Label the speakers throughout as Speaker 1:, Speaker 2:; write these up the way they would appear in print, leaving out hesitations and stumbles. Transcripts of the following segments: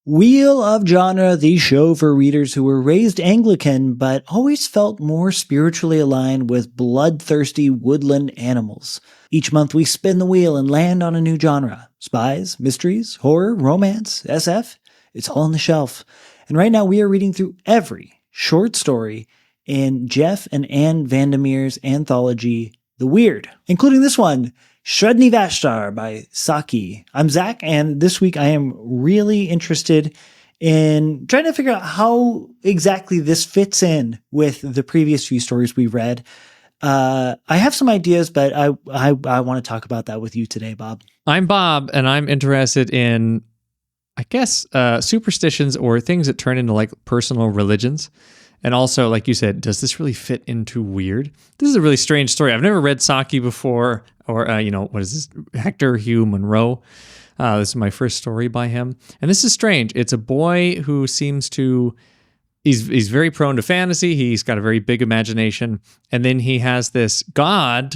Speaker 1: Wheel of Genre, the show for readers who were raised Anglican but always felt more spiritually aligned with bloodthirsty woodland animals. Each month we spin the wheel and land on a new genre. Spies, mysteries, horror, romance, SF. It's all on the shelf. And right now we are reading through every short story in Jeff and Ann VanderMeer's anthology, The Weird, including this one, Sredni Vashtar by Saki. I'm Zach, and this week I am really interested in trying to figure out how exactly this fits in with the previous few stories we read. I have some ideas, but I want to talk about that with you today, Bob.
Speaker 2: I'm Bob, and I'm interested in, I guess, superstitions or things that turn into like personal religions. And also, like you said, does this really fit into weird? This is a really strange story. I've never read Saki before, or, what is this? Hector Hugh Monroe. This is my first story by him. And this is strange. It's a boy who seems to, he's very prone to fantasy. He's got a very big imagination. And then he has this god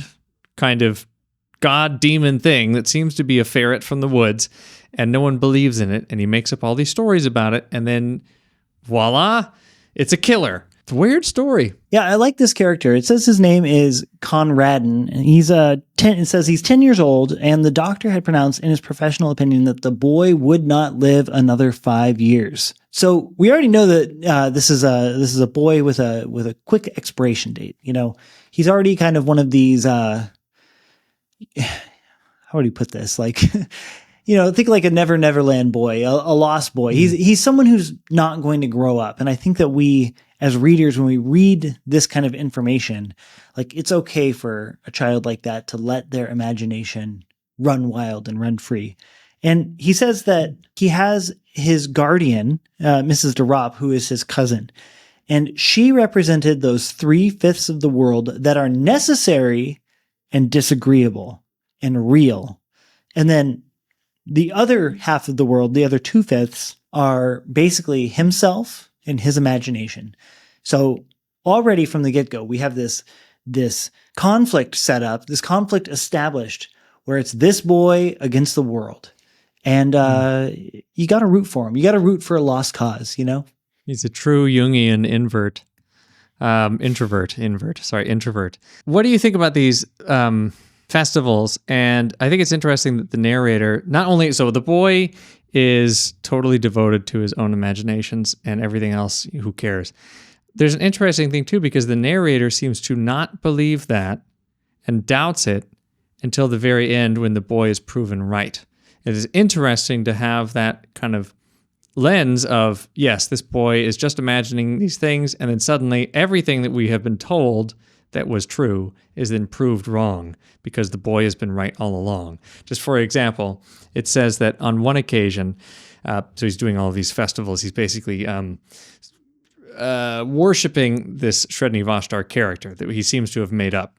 Speaker 2: demon thing that seems to be a ferret from the woods, and no one believes in it. And he makes up all these stories about it. And then voila, it's a killer. It's a weird story.
Speaker 1: Yeah, I like this character. It says his name is Conradin. And he's it says he's 10 years old, and the doctor had pronounced in his professional opinion that the boy would not live another 5 years. So we already know that this is a boy with a quick expiration date. You know, he's already kind of one of these. How would you put this? Like. Think like a Neverland boy, a lost boy. He's someone who's not going to grow up. And I think that we, as readers, when we read this kind of information, like it's okay for a child like that to let their imagination run wild and run free. And he says that he has his guardian, Mrs. DeRop, who is his cousin. And she represented those 3/5 of the world that are necessary and disagreeable and real. And then the other half of the world, the other 2/5, are basically himself and his imagination. So already from the get-go, we have this conflict set up, this conflict established, where it's this boy against the world. And you got to root for him. You got to root for a lost cause, you know?
Speaker 2: He's a true Jungian introvert. What do you think about these festivals? And I think it's interesting that the narrator, the boy is totally devoted to his own imaginations and everything else, who cares? There's an interesting thing too, because the narrator seems to not believe that and doubts it until the very end when the boy is proven right. It is interesting to have that kind of lens of, yes, this boy is just imagining these things, and then suddenly everything that we have been told that was true is then proved wrong because the boy has been right all along. Just for example, it says that on one occasion, so he's doing all of these festivals, he's basically worshiping this Sredni Vashtar character that he seems to have made up.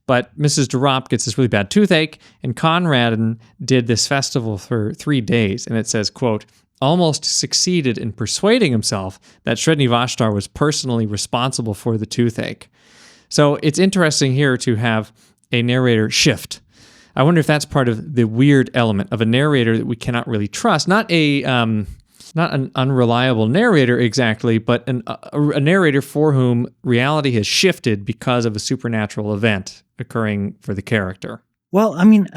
Speaker 2: But Mrs. DeRop gets this really bad toothache, and Conradin did this festival for 3 days, and it says, quote, almost succeeded in persuading himself that Sredni Vashtar was personally responsible for the toothache. So it's interesting here to have a narrator shift. I wonder if that's part of the weird element of a narrator that we cannot really trust. Not an unreliable narrator exactly, but a narrator for whom reality has shifted because of a supernatural event occurring for the character.
Speaker 1: Well, I mean,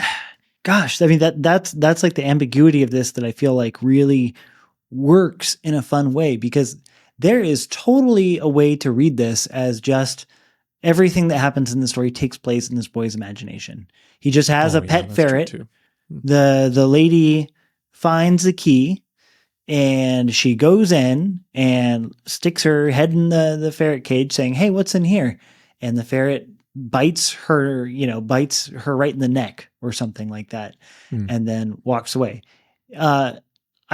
Speaker 1: gosh, that's like the ambiguity of this that I feel like really works in a fun way, because there is totally a way to read this as just everything that happens in the story takes place in this boy's imagination. He just has a pet ferret. The lady finds the key, and she goes in and sticks her head in the ferret cage saying, hey, what's in here? And the ferret bites her right in the neck or something like that, and then walks away. I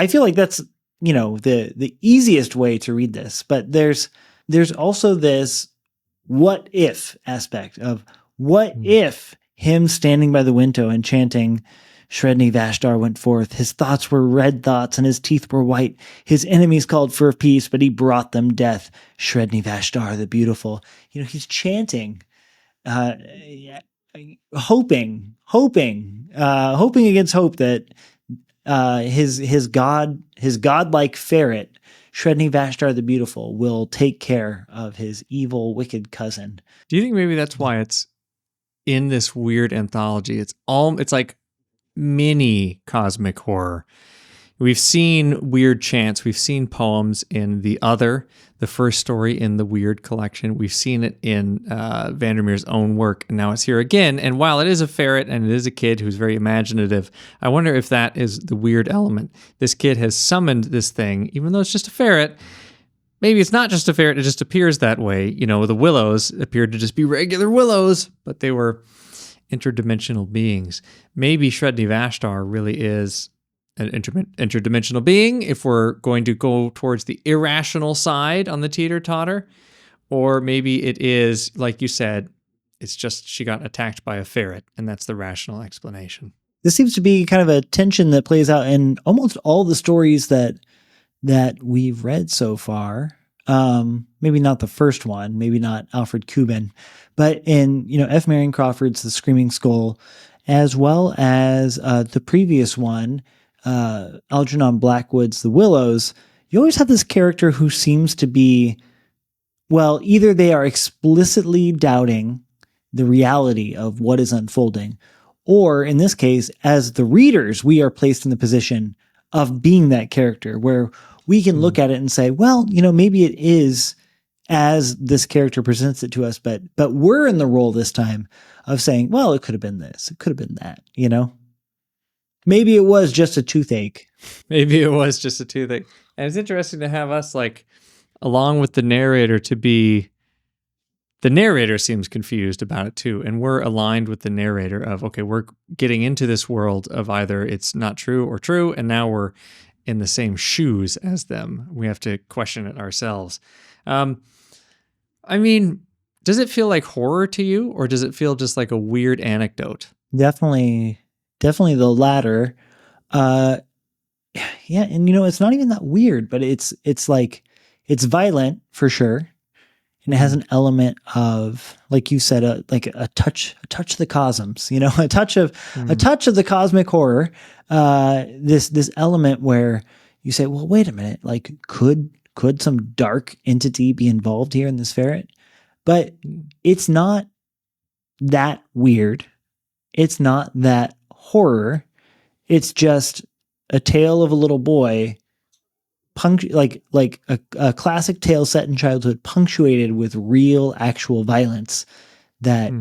Speaker 1: feel like that's, the easiest way to read this, but there's also this what if aspect of what if him standing by the window and chanting, Sredni Vashtar went forth, his thoughts were red thoughts and his teeth were white. His enemies called for peace, but he brought them death. Sredni Vashtar the beautiful. He's chanting, hoping against hope that his godlike ferret, Sredni Vashtar the Beautiful, will take care of his evil, wicked cousin.
Speaker 2: Do you think maybe that's why it's in this weird anthology? It's like mini cosmic horror. We've seen weird chants. We've seen poems in the first story in the Weird collection. We've seen it in VanderMeer's own work, and now it's here again. And while it is a ferret and it is a kid who's very imaginative, I wonder if that is the weird element. This kid has summoned this thing, even though it's just a ferret. Maybe it's not just a ferret, it just appears that way. You know, the willows appeared to just be regular willows, but they were interdimensional beings. Maybe Sredni Vashtar really is an interdimensional being if we're going to go towards the irrational side on the teeter-totter. Or maybe it is, like you said, it's just she got attacked by a ferret, and that's the rational explanation.
Speaker 1: This seems to be kind of a tension that plays out in almost all the stories that we've read so far. Maybe not the first one, maybe not Alfred Kubin, but in, F. Marion Crawford's The Screaming Skull, as well as the previous one, Algernon Blackwood's The Willows, you always have this character who seems to be, well, either they are explicitly doubting the reality of what is unfolding, or in this case, as the readers, we are placed in the position of being that character where we can look at it and say, well, maybe it is as this character presents it to us, but we're in the role this time of saying, well, it could have been this, it could have been that, Maybe it was just a toothache.
Speaker 2: Maybe it was just a toothache. And it's interesting to have us, like, along with the narrator, the narrator seems confused about it too. And we're aligned with the narrator of, okay, we're getting into this world of either it's not true or true. And now we're in the same shoes as them. We have to question it ourselves. I mean, does it feel like horror to you, or does it feel just like a weird anecdote?
Speaker 1: Definitely the latter. Yeah, and it's not even that weird, but it's like it's violent for sure, and it has an element of, like you said, like a touch of the cosmos, a touch of the cosmic horror. This element where you say, well, wait a minute, like could some dark entity be involved here in this ferret? But it's not that weird. It's not that horror. It's just a tale of a little boy, like a classic tale set in childhood, punctuated with real, actual violence that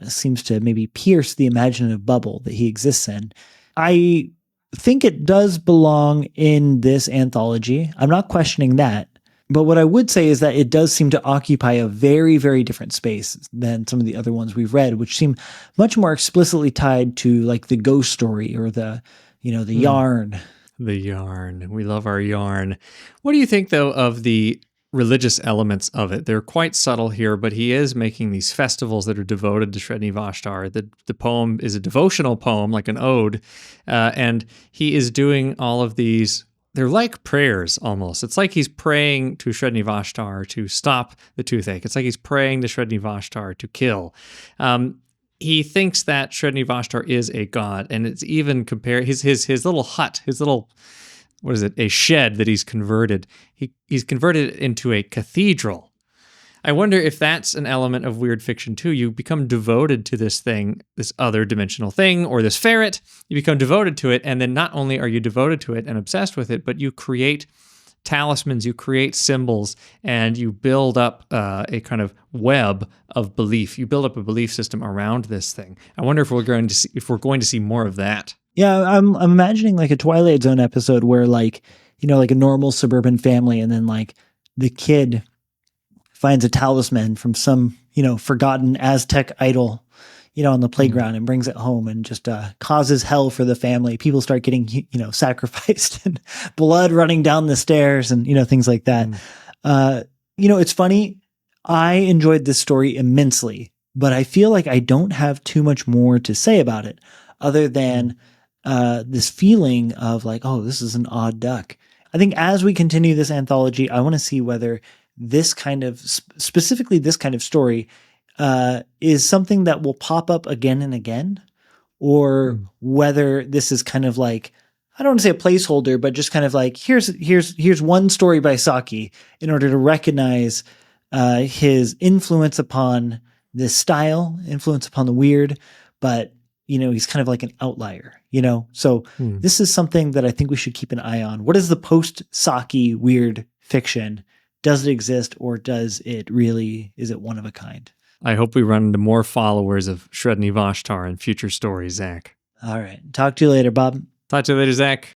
Speaker 1: seems to maybe pierce the imaginative bubble that he exists in. I think it does belong in this anthology. I'm not questioning that. But what I would say is that it does seem to occupy a very, very different space than some of the other ones we've read, which seem much more explicitly tied to like the ghost story or the yarn.
Speaker 2: The yarn. We love our yarn. What do you think, though, of the religious elements of it? They're quite subtle here, but he is making these festivals that are devoted to Sredni Vashtar. The poem is a devotional poem, like an ode, and he is doing all of these. They're like prayers almost. It's like he's praying to Sredni Vashtar to stop the toothache. It's like he's praying to Sredni Vashtar to kill. He thinks that Sredni Vashtar is a god, and it's even compared his little hut, his little, what is it, a shed that he's converted. He's converted it into a cathedral. I wonder if that's an element of weird fiction too. You become devoted to this thing, this other dimensional thing, or this ferret. You become devoted to it, and then not only are you devoted to it and obsessed with it, but you create talismans, you create symbols, and you build up a kind of web of belief. You build up a belief system around this thing. I wonder if we're going to see more of that.
Speaker 1: Yeah, I'm imagining like a Twilight Zone episode where like a normal suburban family, and then like the kid finds a talisman from some, forgotten Aztec idol, on the playground and brings it home and just causes hell for the family. People start getting, sacrificed and blood running down the stairs and, things like that. It's funny. I enjoyed this story immensely, but I feel like I don't have too much more to say about it other than this feeling of like, oh, this is an odd duck. I think as we continue this anthology, I want to see whether this kind of, specifically this kind of story, is something that will pop up again and again, or whether this is kind of like I don't want to say a placeholder, but just kind of like here's one story by Saki in order to recognize his influence upon this style, influence upon the weird, but he's kind of like an outlier, So this is something that I think we should keep an eye on. What is the post Saki weird fiction? Does it exist, or is it one of a kind?
Speaker 2: I hope we run into more followers of Sredni Vashtar in future stories, Zach.
Speaker 1: All right. Talk to you later, Bob.
Speaker 2: Talk to you later, Zach.